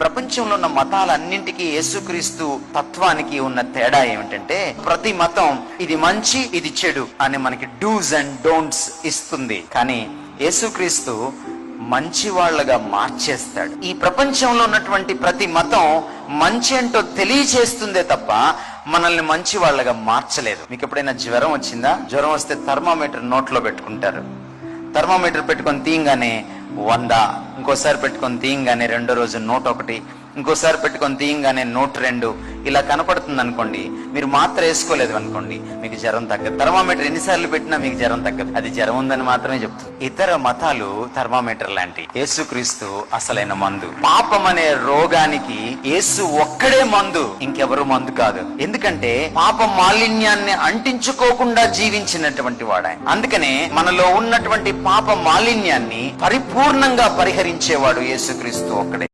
ప్రపంచంలో ఉన్న మతాలన్నింటికీ యేసుక్రీస్తు తత్వానికి ఉన్న తేడా ఏమిటంటే, ప్రతి మతం ఇది మంచి ఇది చెడు అని మనకి డూస్ అండ్ డోంట్స్ ఇస్తుంది, కానీ యేసుక్రీస్తు మంచి వాళ్ళగా మార్చేస్తాడు. ఈ ప్రపంచంలో ఉన్నటువంటి ప్రతి మతం మంచి ఏంటో తెలియచేస్తుందే తప్ప మనల్ని మంచి వాళ్ళగా మార్చలేదు. మీకు ఎప్పుడైనా జ్వరం వచ్చిందా? జ్వరం వస్తే థర్మామీటర్ నోట్లో పెట్టుకుంటారు. థర్మామీటర్ పెట్టుకొని తీయంగానే 100, ఇంకోసారి పెట్టుకొని తీయంగానే రెండో రోజు 101, ఇంకోసారి పెట్టుకొని తీయంగానే 102, ఇలా కనపడుతుంది అనుకోండి. మీరు మాత్రం వేసుకోలేదు అనుకోండి, మీకు జ్వరం తగ్గదు. థర్మామీటర్ ఎన్నిసార్లు పెట్టినా మీకు జ్వరం తగ్గదు, అది జ్వరం ఉందని మాత్రమే చెప్తుంది. ఇతర మతాలు థర్మామీటర్ లాంటి, యేసుక్రీస్తు అసలైన మందు. పాపం అనే రోగానికి యేసు ఒక్కడే మందు, ఇంకెవరు మందు కాదు. ఎందుకంటే పాప మాలిన్యాన్ని అంటించుకోకుండా జీవించినటువంటి వాడు ఆయన. అందుకనే మనలో ఉన్నటువంటి పాప మాలిన్యాన్ని పరిపూర్ణంగా పరిహరించేవాడు యేసుక్రీస్తు ఒక్కడే.